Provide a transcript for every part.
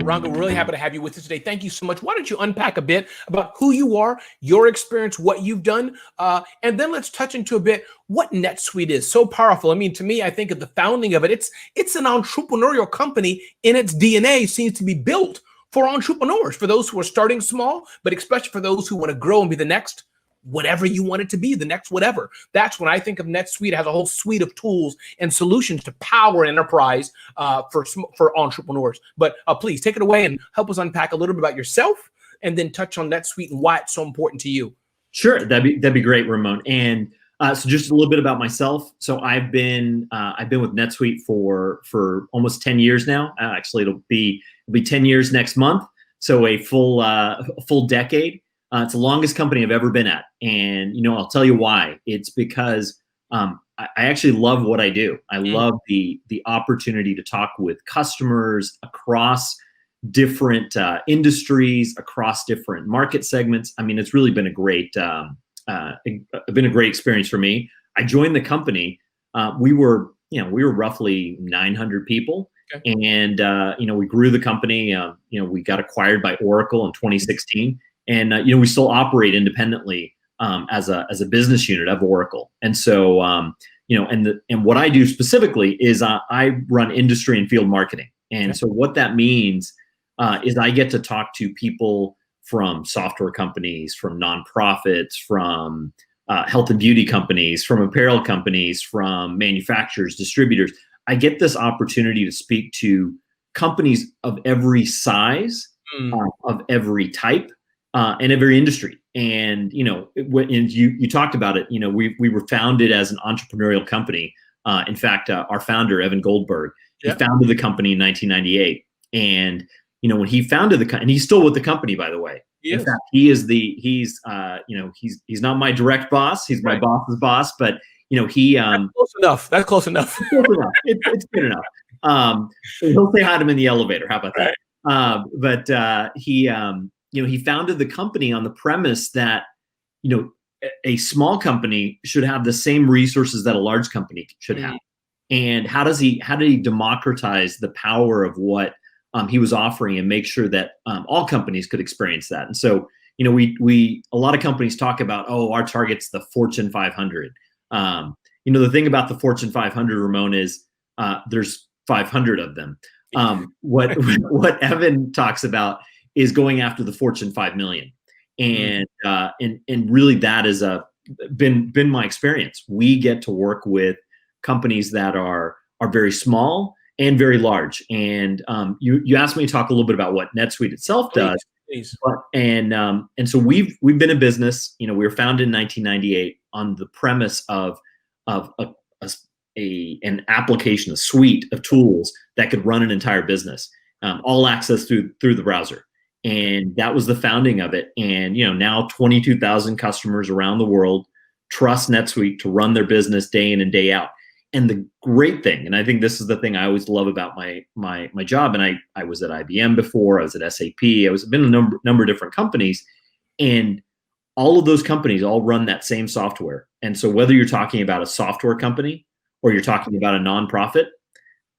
Ranga, we're really happy to have you with us today. Thank you so much. Why don't you unpack a bit about who you are, your experience, what you've done, and then let's touch into a bit what NetSuite is. So powerful. I mean, to me, I think of the founding of it, it's an entrepreneurial company in its DNA, seems to be built for entrepreneurs, for those who are starting small, but especially for those who want to grow and be the next whatever you want it to be, the next whatever. That's when I think of NetSuite. It has a whole suite of tools and solutions to power enterprise for entrepreneurs. But please take it away and help us unpack a little bit about yourself, and then touch on NetSuite and why it's so important to you. Sure, that'd be great, Ramon. And so just a little bit about myself. So I've been with NetSuite for almost 10 years now. Actually, it'll be 10 years next month. So a full decade. It's the longest company I've ever been at. And, I'll tell you why. It's because I actually love what I do. I love the opportunity to talk with customers across different industries, across different market segments. I mean, it's really been a great experience for me. I joined the company. We were roughly 900 people. Okay. And, we grew the company. We got acquired by Oracle in 2016. And we still operate independently as a business unit of Oracle. And so and what I do specifically is I run industry and field marketing. And so what that means is I get to talk to people from software companies, from nonprofits, from health and beauty companies, from apparel companies, from manufacturers, distributors. I get this opportunity to speak to companies of every size, of every type. In every industry. And, you talked about it, we were founded as an entrepreneurial company. In fact, our founder, Evan Goldberg, he founded the company in 1998. And, when he founded the company, and he's still with the company, by the way. In fact, he's not my direct boss. He's my boss's boss, but, that's close enough. That's close enough. It's good enough. He'll say hi to him in the elevator. How about that? He founded the company on the premise that, a small company should have the same resources that a large company should have. And how did he democratize the power of what he was offering and make sure that all companies could experience that? And so, a lot of companies talk about, our target's the Fortune 500. The thing about the Fortune 500, Ramon, is there's 500 of them. What Evan talks about is going after the Fortune 5 million. And really that has been my experience. We get to work with companies that are very small and very large. And you asked me to talk a little bit about what NetSuite itself does. Please. And so we've been in business. We were founded in 1998 on the premise of an application, a suite of tools that could run an entire business, all access through the browser. And that was the founding of it. And, now 22,000 customers around the world trust NetSuite to run their business day in and day out. And the great thing, and I think this is the thing I always love about my job, and I was at IBM before, I was at SAP, been a number of different companies, and all of those companies all run that same software. And so whether you're talking about a software company or you're talking about a nonprofit,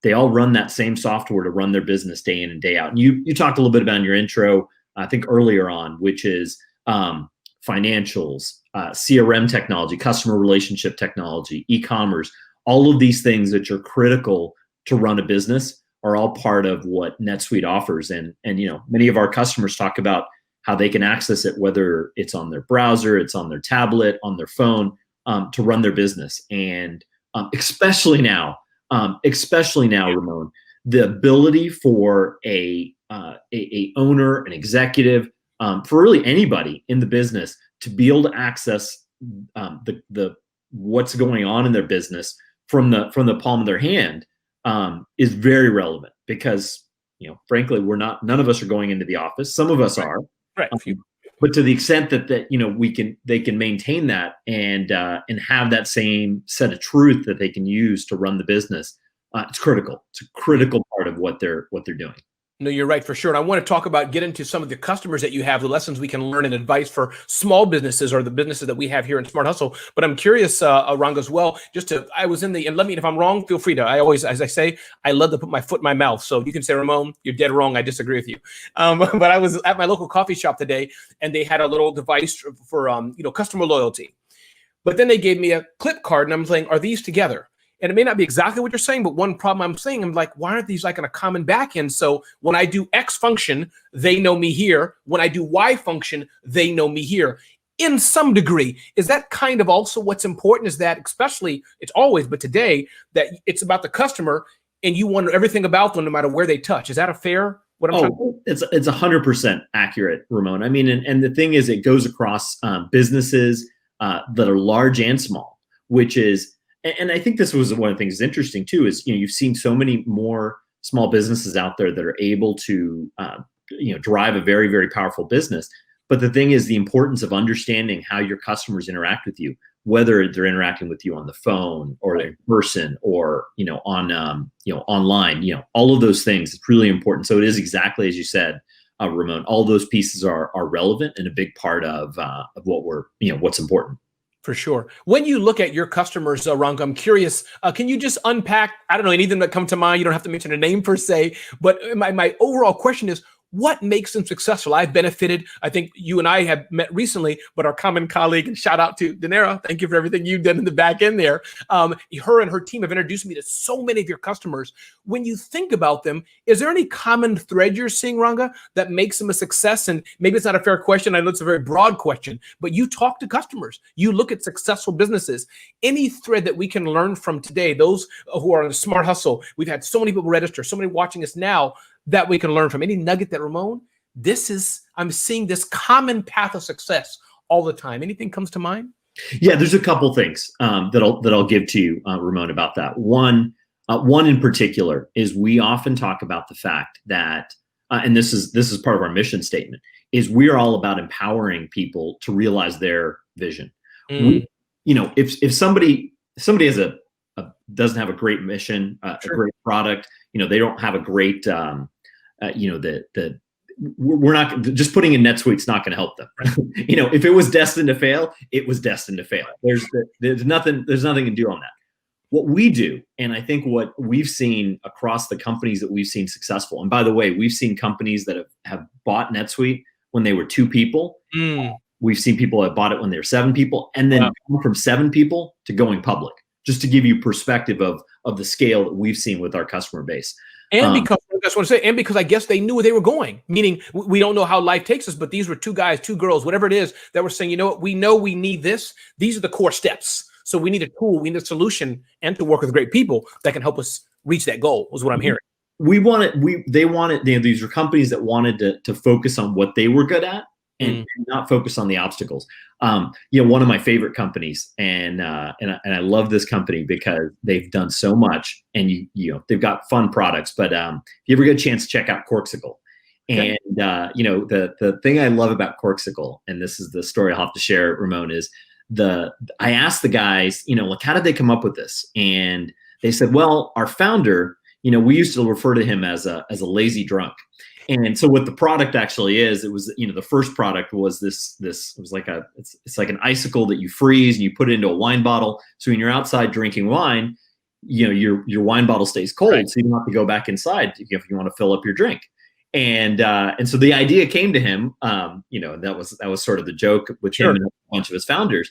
they all run that same software to run their business day in and day out. And you talked a little bit about in your intro, I think earlier on, which is financials, CRM technology, customer relationship technology, e-commerce. All of these things that are critical to run a business are all part of what NetSuite offers. And many of our customers talk about how they can access it, whether it's on their browser, it's on their tablet, on their phone, to run their business. And especially now, Ramon, the ability for a owner, an executive, for really anybody in the business to be able to access the what's going on in their business from the palm of their hand is very relevant, because frankly, none of us are going into the office. Some of us are, right? But to the extent that they can maintain that and have that same set of truth that they can use to run the business, it's critical. It's a critical part of what they're doing. No, you're right, for sure. And I want to get into some of the customers that you have, the lessons we can learn and advice for small businesses or the businesses that we have here in Smart Hustle. But I'm curious, Ranga, as well, and let me, if I'm wrong, feel free to, I always, as I say, I love to put my foot in my mouth. So you can say, Ramon, you're dead wrong. I disagree with you. But I was at my local coffee shop today and they had a little device for, customer loyalty. But then they gave me a clip card and I'm saying, are these together? And it may not be exactly what you're saying, but one problem I'm saying, I'm like, why aren't these like in a common backend? So when I do X function, they know me here. When I do Y function, they know me here. In some degree, is that kind of also what's important? Is that especially, it's always, but today, that it's about the customer and you want everything about them no matter where they touch. Is that a fair? It's 100% accurate, Ramon. I mean, and the thing is, it goes across businesses that are large and small, which is, and I think this was one of the things that's interesting too, is, you've seen so many more small businesses out there that are able to, drive a very, very powerful business. But the thing is, the importance of understanding how your customers interact with you, whether they're interacting with you on the phone or in person or, online, all of those things, it's really important. So it is exactly as you said, Ramon, all those pieces are relevant and a big part of what what's important. For sure. When you look at your customers, Ranga, I'm curious, can you just unpack, I don't know, anything that come to mind? You don't have to mention a name per se, but my overall question is, what makes them successful? I've benefited. I think you and I have met recently, but our common colleague, and shout out to Danera, thank you for everything you've done in the back end there. Her and her team have introduced me to so many of your customers. When you think about them, is there any common thread you're seeing, Ranga, that makes them a success? And maybe it's not a fair question. I know it's a very broad question, but you talk to customers. You look at successful businesses. Any thread that we can learn from today, those who are on the Smart Hustle, we've had so many people register, so many watching us now, that we can learn from. Any nugget that, Ramon, I'm seeing this common path of success all the time. Anything comes to mind? Yeah, there's a couple things that I'll give to you, Ramon, about that. One in particular is we often talk about the fact that, and this is part of our mission statement, is we are all about empowering people to realize their vision. If somebody has doesn't have a great mission, Sure. a great product, they don't have a great we're not just putting in NetSuite's not going to help them. Right. If it was destined to fail, it was destined to fail. There's nothing to do on that. What we do, and I think what we've seen across the companies that we've seen successful, and by the way, we've seen companies that have bought NetSuite when they were 2 people. We've seen people that bought it when they were 7 people, and then come from 7 people to going public, just to give you perspective of the scale that we've seen with our customer base. And because I guess they knew where they were going, meaning we don't know how life takes us, but these were 2 guys, 2 girls, whatever it is, that were saying, we know we need this. These are the core steps. So we need a tool, we need a solution, and to work with great people that can help us reach that goal, was what I'm hearing. They wanted, these were companies that wanted to focus on what they were good at and not focus on the obstacles. One of my favorite companies, and I love this company because they've done so much, and they've got fun products. But if you ever get a chance to check out Corksicle, and the thing I love about Corksicle, and this is the story I'll have to share, Ramon, is I asked the guys, how did they come up with this? And they said, well, our founder, we used to refer to him as a lazy drunk. And so what the product actually is, it was, the first product was it was like it's like an icicle that you freeze and you put it into a wine bottle. So when you're outside drinking wine, your wine bottle stays cold. Right. So you don't have to go back inside if you want to fill up your drink. And so the idea came to him, that was sort of the joke with him and a bunch of his founders.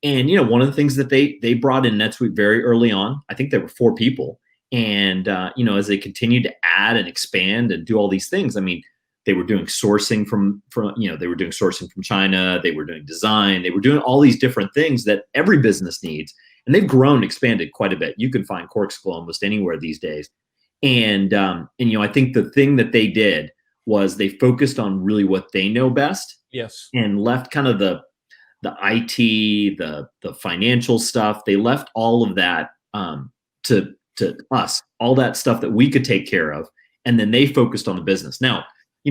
And, one of the things that they brought in NetSuite very early on, I think there were 4 people. And, as they continued to add and expand and do all these things, I mean, they were doing sourcing from they were doing sourcing from China. They were doing design. They were doing all these different things that every business needs. And they've grown, expanded quite a bit. You can find Corksicle almost anywhere these days. And I think the thing that they did was they focused on really what they know best. Yes. And left kind of the IT, the financial stuff. They left all of that to us, all that stuff that we could take care of. And then they focused on the business. Now,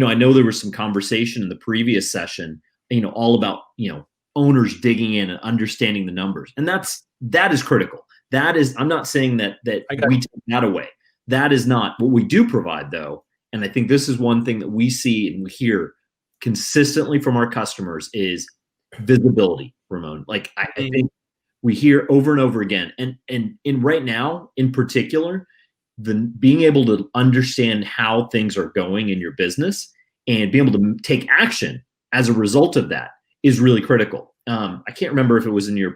I know there was some conversation in the previous session, all about, owners digging in and understanding the numbers. And that is critical. That is, I'm not saying that we take that away. That is not what we do provide, though, and I think this is one thing that we see and we hear consistently from our customers is visibility, Ramon. Like I think we hear over and over again, and in right now in particular, being able to understand how things are going in your business and be able to take action as a result of that is really critical. I can't remember if it was in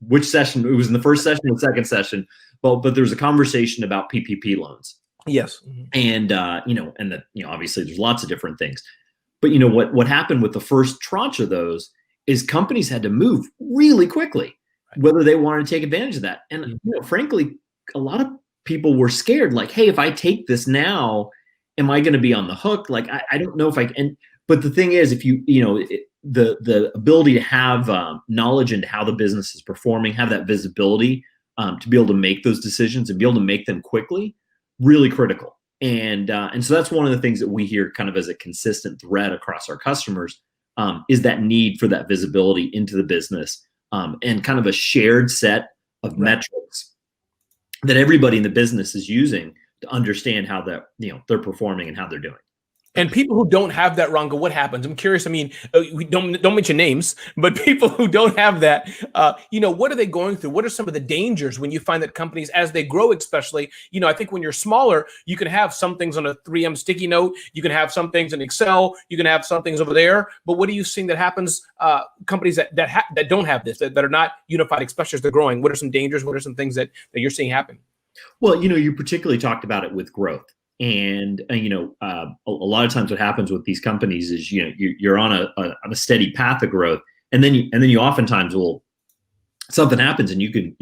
which session. It was in the first session or the second session, but there was a conversation about PPP loans. Yes. And obviously there's lots of different things, but what happened with the first tranche of those is companies had to move really quickly, whether they wanted to take advantage of that. And frankly, a lot of people were scared, like, hey, if I take this now, am I going to be on the hook? Like, I don't know if I can. But the thing is, if the ability to have knowledge into how the business is performing, have that visibility to be able to make those decisions and be able to make them quickly, really critical. And so that's one of the things that we hear kind of as a consistent thread across our customers is that need for that visibility into the business and kind of a shared set of metrics that everybody in the business is using to understand how they're performing and how they're doing. And people who don't have that, Ranga, what happens? I'm curious. I mean, we don't mention names, but people who don't have that, what are they going through? What are some of the dangers when you find that companies, as they grow, especially, I think when you're smaller, you can have some things on a 3M sticky note, you can have some things in Excel, you can have some things over there. But what are you seeing that happens? Companies that don't have this, that are not unified, especially as they're growing. What are some dangers? What are some things that you're seeing happen? Well, you particularly talked about it with growth. And a lot of times what happens with these companies is you're on a steady path of growth, and then you oftentimes will something happens and you can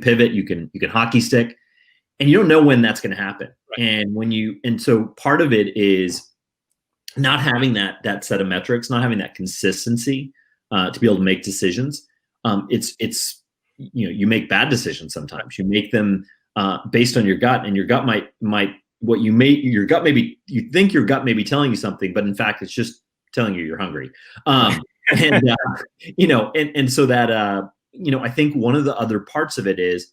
pivot, you can hockey stick, and you don't know when that's going to happen. Right. And so part of it is not having that set of metrics, not having that consistency to be able to make decisions. It's you make bad decisions sometimes. You make them based on your gut, and your gut your gut think your gut may be telling you something, but in fact it's just telling you you're hungry. So that I think one of the other parts of it is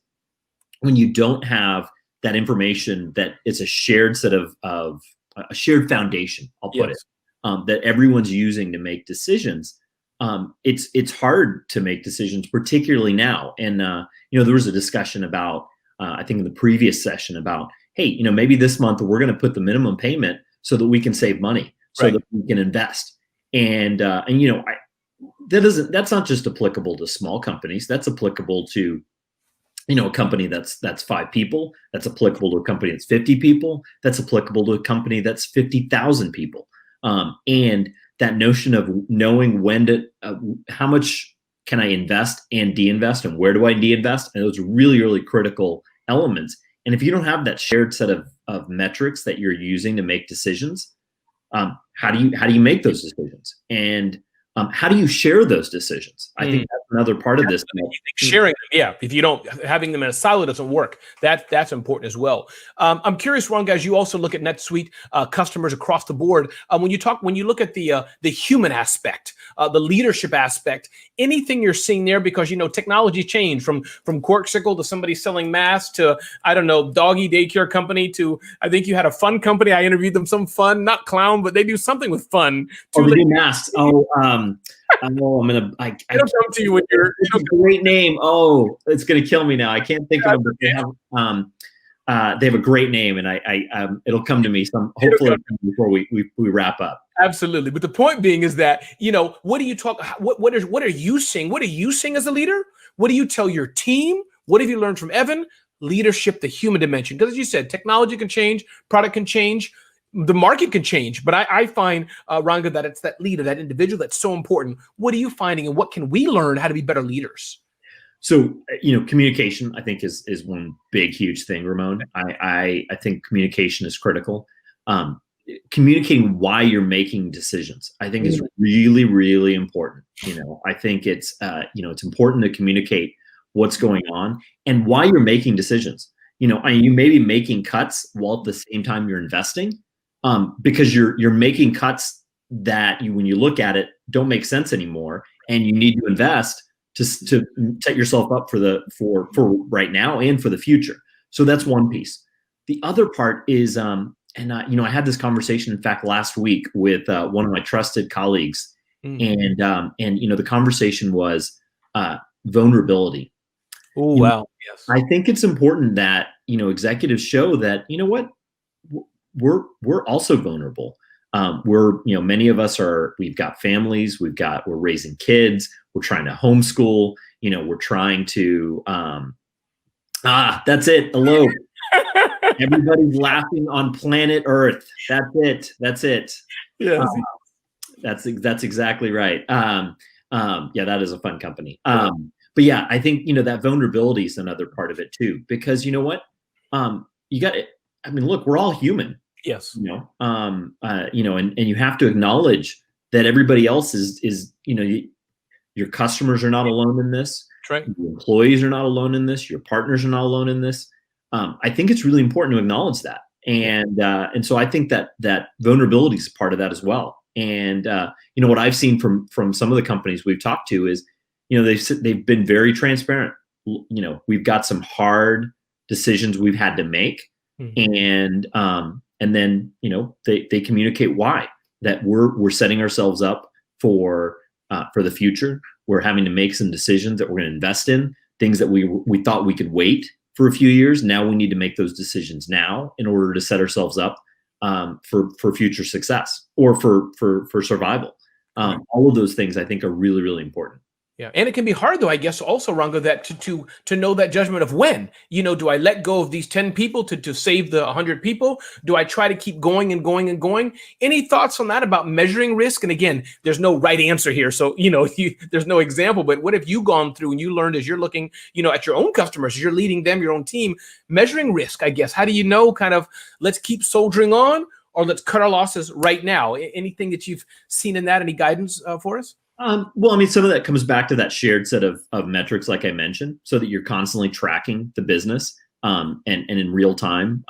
when you don't have that information, that it's a shared set of a shared foundation, I'll put it, that everyone's using to make decisions. It's hard to make decisions, particularly now. And there was a discussion about I think in the previous session about, hey, maybe this month we're going to put the minimum payment so that we can save money, so that we can invest. And that's not just applicable to small companies. That's applicable to, a company that's 5 people. That's applicable to a company that's 50 people. That's applicable to a company that's 50,000 people. And that notion of knowing when to, how much can I invest and de-invest, and where do I de-invest? And those are really, really critical elements. And if you don't have that shared set of metrics that you're using to make decisions, how do you make those decisions? And how do you share those decisions? I think that's another part of this. Sharing them, if you don't, having them in a silo doesn't work. That's important as well. I'm curious, Ron, guys, you also look at NetSuite customers across the board. When you look at the human aspect, the leadership aspect, anything you're seeing there, because technology changed from Corksicle to somebody selling masks to, I don't know, doggy daycare company to, I think you had a fun company. I interviewed them, some fun, not clown, but they do something with fun. They do masks. I know I'm gonna. I don't come to you with your great name. Oh, it's gonna kill me now. I can't think of them. But they have a great name, and it'll come to me hopefully before we wrap up. Absolutely. But the point being is that, what do you talk? What are you seeing? What are you seeing as a leader? What do you tell your team? What have you learned from Evan? Leadership, the human dimension. Because as you said, technology can change, product can change. The market can change, but I find, Ranga, that it's that leader, that individual that's so important. What are you finding, and what can we learn how to be better leaders? So, communication, I think, is one big, huge thing, Ramon. I think communication is critical. Communicating why you're making decisions, I think, is really, really important. I think it's important to communicate what's going on and why you're making decisions. You may be making cuts while at the same time you're investing. Because you're making cuts that when you look at it, don't make sense anymore, and you need to invest to set yourself up for right now and for the future. So that's one piece. The other part is I had this conversation, in fact, last week with one of my trusted colleagues, and the conversation was vulnerability. Oh, wow. Yes. I think it's important that executives show that what, we're also vulnerable. Many of us we've got families, we're raising kids, we're trying to homeschool, we're trying to that's it, elope. Everybody's laughing on planet Earth. That's it. Yes. That's exactly right. Yeah, that is a fun company. But yeah, I think that vulnerability is another part of it too, because you know what, you got it. I mean, look, we're all human. Yes. And you have to acknowledge that everybody else is your customers are not alone in this. That's right. Your employees are not alone in this. Your partners are not alone in this. I think it's really important to acknowledge that. And so I think that vulnerability is part of that as well. And what I've seen from some of the companies we've talked to is, they've been very transparent. We've got some hard decisions we've had to make, and then they communicate why, that we're setting ourselves up for the future. We're having to make some decisions that we're going to invest in, things that we thought we could wait for a few years. Now we need to make those decisions now in order to set ourselves up for future success or for survival. All of those things I think are really, really important. Yeah, and it can be hard, though, I guess, also, Ranga, that to know that judgment of when. Do I let go of these 10 people to save the 100 people? Do I try to keep going and going and going? Any thoughts on that about measuring risk? And again, there's no right answer here, so there's no example. But what have you gone through and you learned as you're looking, at your own customers, as you're leading them, your own team, measuring risk? I guess, how do you know, kind of, let's keep soldiering on, or let's cut our losses right now? Anything that you've seen in that? Any guidance for us? Well, I mean, some of that comes back to that shared set of metrics, like I mentioned, so that you're constantly tracking the business and in real time.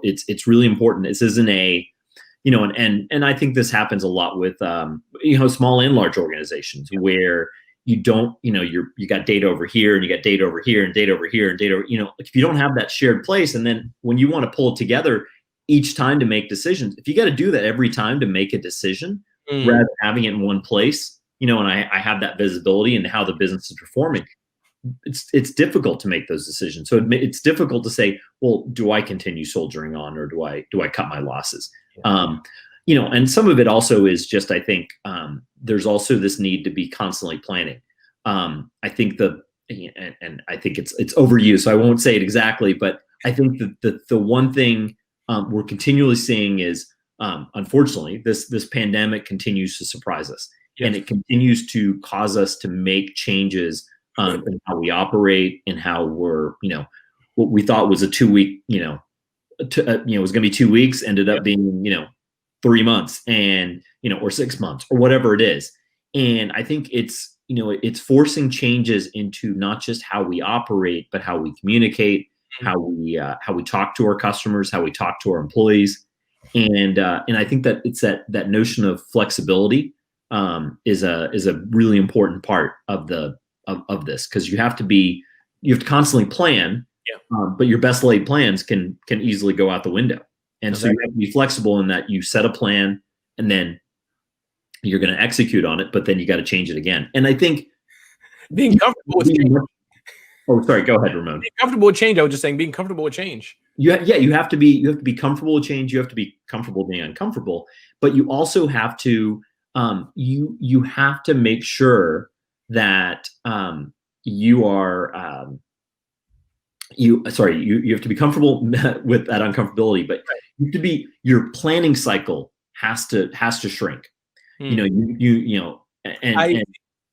It's really important. This isn't and I think this happens a lot with small and large organizations where you don't, you got data over here and you got data over here and data over here and data. If you don't have that shared place, and then when you want to pull it together each time to make decisions, if you got to do that every time to make a decision, rather than having it in one place. And I have that visibility into how the business is performing. It's difficult to make those decisions. So it's difficult to say, well, do I continue soldiering on, or do I cut my losses? Yeah. And some of it also is just, I think there's also this need to be constantly planning. I think and I think it's overused, so I won't say it exactly, but I think the one thing we're continually seeing is, unfortunately, this pandemic continues to surprise us. Yes. And it continues to cause us to make changes in how we operate and how we're, what we thought was a 2-week, it was going to be 2 weeks, ended up being, 3 months and, or 6 months or whatever it is. And I think it's forcing changes into not just how we operate, but how we communicate, how we talk to our customers, how we talk to our employees. And I think that it's that notion of flexibility is a really important part of this, because you have to constantly plan, but your best laid plans can easily go out the window. And so you have to be flexible in that you set a plan and then you're going to execute on it, but then you got to change it again. And I think being comfortable with change. Oh, sorry. Go ahead, Ramon. Being comfortable with change. I was just saying, being comfortable with change. You have to be comfortable with change. You have to be comfortable being uncomfortable, but you also have to you have to make sure that you are you have to be comfortable with that uncomfortability, but you have to be, your planning cycle has to shrink. And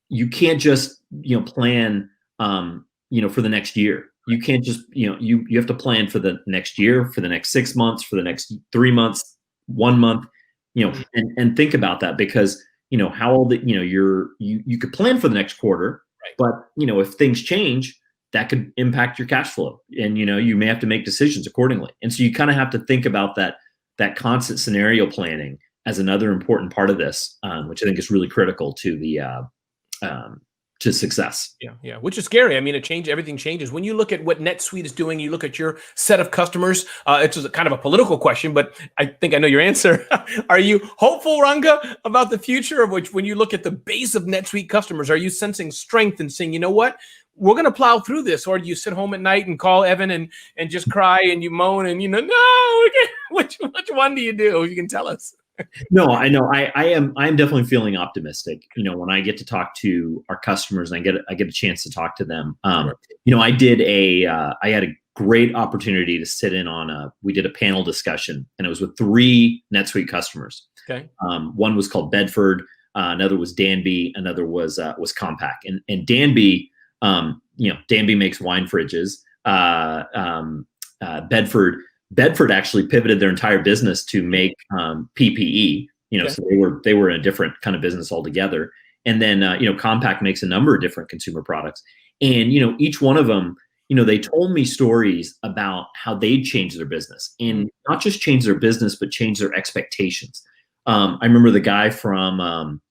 you can't just plan for the next year. You can't just you have to plan for the next year, for the next 6 months, for the next 3 months, 1 month. And think about that, because how old you could plan for the next quarter, but if things change, that could impact your cash flow, and you may have to make decisions accordingly. And so you kind of have to think about that constant scenario planning as another important part of this, which I think is really critical to the to success. Yeah, which is scary. I mean, everything changes. When you look at what NetSuite is doing, you look at your set of customers, it's a kind of a political question, but I think I know your answer. Are you hopeful, Ranga, about the future of which, when you look at the base of NetSuite customers, are you sensing strength and saying, you know what, we're going to plow through this? Or do you sit home at night and call Evan and just cry and you moan and, no, which one do you do? If you can tell us. No, I know. I'm definitely feeling optimistic. When I get to talk to our customers and I get a chance to talk to them. Sure. I had a great opportunity to sit in on we did a panel discussion, and it was with 3 NetSuite customers. Okay. One was called Bedford, another was Danby, another was Compaq. And Danby, Danby makes wine fridges. Bedford actually pivoted their entire business to make PPE. Okay. So they were in a different kind of business altogether. And then Compaq makes a number of different consumer products. And each one of them, they told me stories about how they'd changed their business, and not just change their business, but change their expectations. I remember the guy from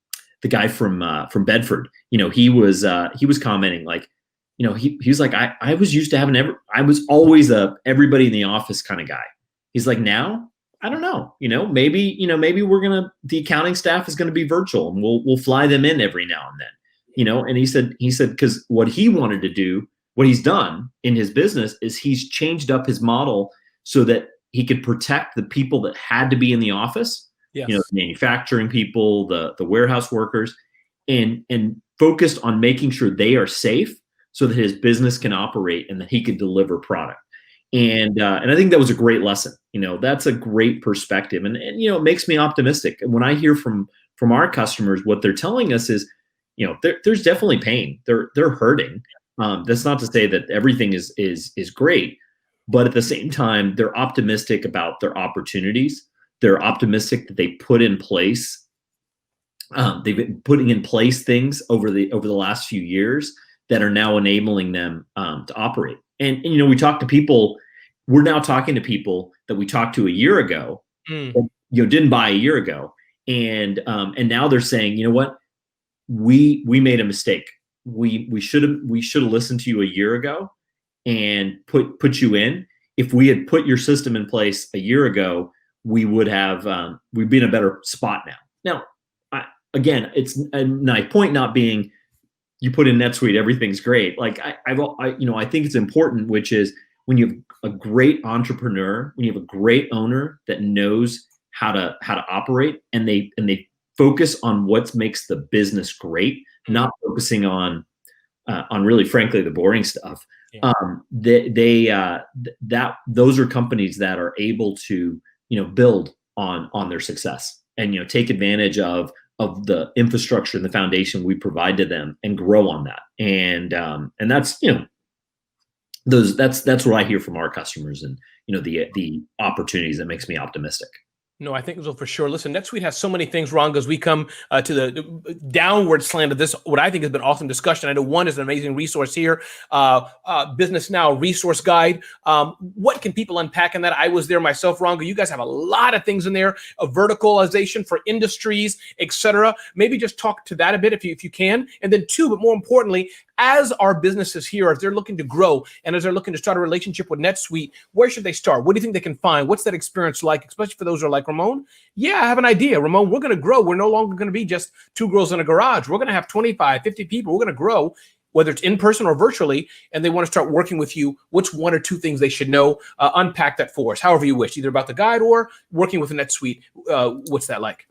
Bedford. He was commenting like, he was like, I was used to having I was always everybody in the office kind of guy. He's like, now, I don't know, maybe the accounting staff is going to be virtual and we'll fly them in every now and then, and he said, because what he wanted to do, what he's done in his business is he's changed up his model so that he could protect the people that had to be in the office, yes. The manufacturing people, the warehouse workers, and focused on making sure they are safe, so that his business can operate and that he could deliver product. And I think that was a great lesson. That's a great perspective. And it makes me optimistic. And when I hear from our customers, what they're telling us is, there's definitely pain. They're hurting. That's not to say that everything is great, but at the same time, they're optimistic about their opportunities. They're optimistic that they put in place. They've been putting in place things over the last few years that are now enabling them to operate. And we talk to people. We're now talking to people that we talked to a year ago, that, didn't buy a year ago, and now they're saying, you know what, we made a mistake. We should have listened to you a year ago and put you in. If we had put your system in place a year ago, we would have we'd be in a better spot now. Now, again, it's my point not being, you put in NetSuite, everything's great. Like I think it's important, which is when you have a great entrepreneur, when you have a great owner that knows how to operate, and they focus on what makes the business great, not focusing on really, frankly, the boring stuff. Yeah. Those are companies that are able to build on their success and take advantage of the infrastructure and the foundation we provide to them and grow on that. And that's, that's what I hear from our customers, and, the opportunities that makes me optimistic. No, I think so for sure. Listen, NetSuite has so many things, Ron, as we come to the downward slant of this, what I think has been awesome discussion. I know one is an amazing resource here, Business Now resource guide. What can people unpack in that? I was there myself, Ron. You guys have a lot of things in there, a verticalization for industries, etc. Maybe just talk to that a bit if you can. And then 2, but more importantly, as our businesses here, as they're looking to grow and as they're looking to start a relationship with NetSuite, where should they start? What do you think they can find? What's that experience like, especially for those who are like Ramon? Yeah, I have an idea. Ramon, we're going to grow. We're no longer going to be just 2 girls in a garage. We're going to have 25, 50 people. We're going to grow, whether it's in person or virtually, and they want to start working with you. What's 1 or 2 things they should know? Unpack that for us, however you wish, either about the guide or working with NetSuite. What's that like?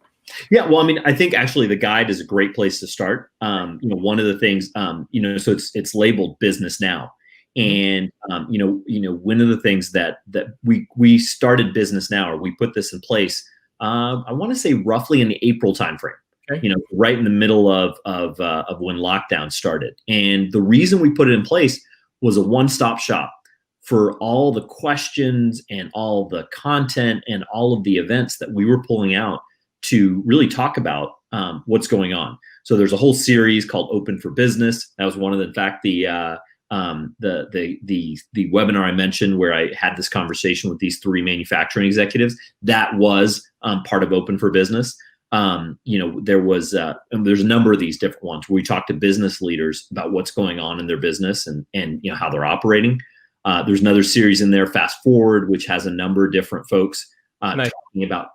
Yeah, well, I mean, I think actually the guide is a great place to start. One of the things, so it's labeled Business Now, and one of the things that we started Business Now, or we put this in place, I want to say roughly in the April timeframe. Okay. Right in the middle of when lockdown started, and the reason we put it in place was a one-stop shop for all the questions and all the content and all of the events that we were pulling out to really talk about what's going on. So there's a whole series called Open for Business. That was one of the, in fact, the webinar I mentioned where I had this conversation with these 3 manufacturing executives. That was part of Open for Business. there was and there's a number of these different ones where we talk to business leaders about what's going on in their business and how they're operating. There's another series in there, Fast Forward, which has a number of different folks Nice. talking about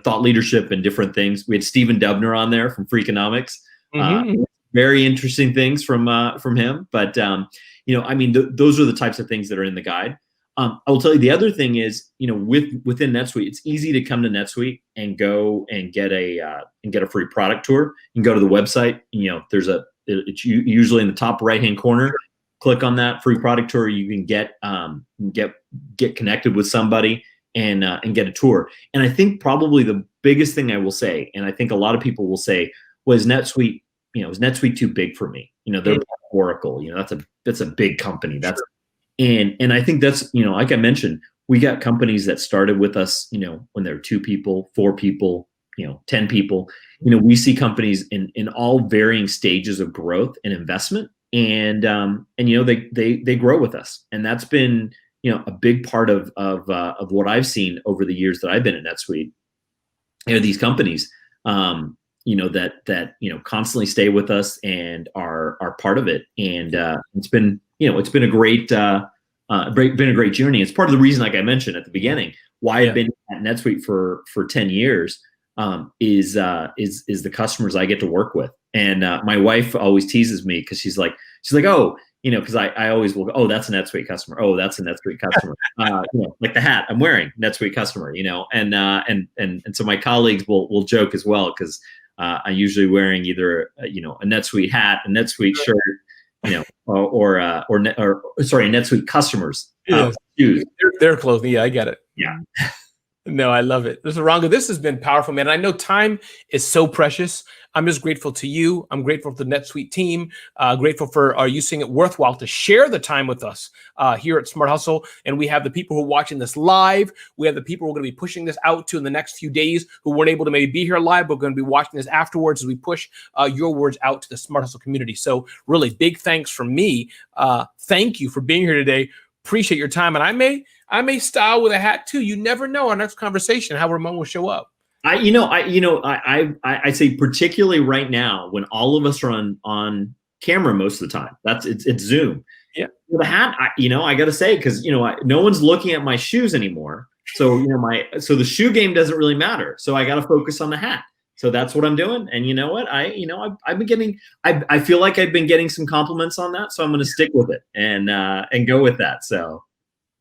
thought leadership and different things. We had Stephen Dubner on there from Freakonomics. Very interesting things from him. But those are the types of things that are in the guide. I will tell you the other thing is, within NetSuite, it's easy to come to NetSuite and go and get a free product tour. You can go to the website. It's usually in the top right hand corner. Click on that free product tour. You can get connected with somebody and get a tour. And I think probably the biggest thing I will say, and I think a lot of people will say, was NetSuite. Is NetSuite too big for me? They're Oracle. That's a big company. And I think that's, like I mentioned, we got companies that started with us, when there were 2 people, 4 people, 10 people. We see companies in all varying stages of growth and investment, and they grow with us, and that's been a big part of what I've seen over the years that I've been at NetSuite. These companies, that constantly stay with us and are part of it, and it's been a great journey. It's part of the reason, like I mentioned at the beginning, why I've been at NetSuite for 10 years is the customers I get to work with. And my wife always teases me because she's like, oh, because I always will go, oh, that's a NetSuite customer. Oh, that's a NetSuite customer. Like the hat I'm wearing, NetSuite customer. And so my colleagues will joke as well, because I'm usually wearing either a NetSuite hat, a NetSuite shirt, or NetSuite customers shoes. Their clothing. Yeah, I get it. Yeah. No, I love it. Listen, Ranga, this has been powerful, man. And I know time is so precious. I'm just grateful to you. I'm grateful for the NetSuite team. Grateful for you seeing it worthwhile to share the time with us here at Smart Hustle. And we have the people who are watching this live. We have the people who are going to be pushing this out to in the next few days who weren't able to maybe be here live, but going to be watching this afterwards as we push your words out to the Smart Hustle community. So really big thanks from me. Thank you for being here today. Appreciate your time. And I may style with a hat too. You never know our next conversation, how Ramon will show up. I say particularly right now when all of us are on camera most of the time. It's Zoom. Yeah. The hat, I got to say, because no one's looking at my shoes anymore. So so the shoe game doesn't really matter. So I got to focus on the hat. So that's what I'm doing. And you know what? I've been getting. I feel like I've been getting some compliments on that. So I'm going to stick with it and go with that. So.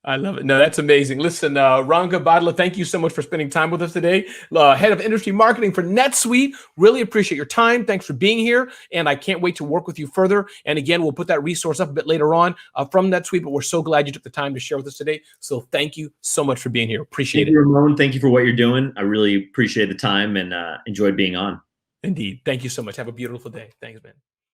I love it. No, that's amazing. Listen, Ranga Bodla, thank you so much for spending time with us today. Head of Industry Marketing for NetSuite. Really appreciate your time. Thanks for being here. And I can't wait to work with you further. And again, we'll put that resource up a bit later on from NetSuite, but we're so glad you took the time to share with us today. So thank you so much for being here. Appreciate it. Thank you, Ramon. Thank you for what you're doing. I really appreciate the time and enjoyed being on. Indeed. Thank you so much. Have a beautiful day. Thanks, man.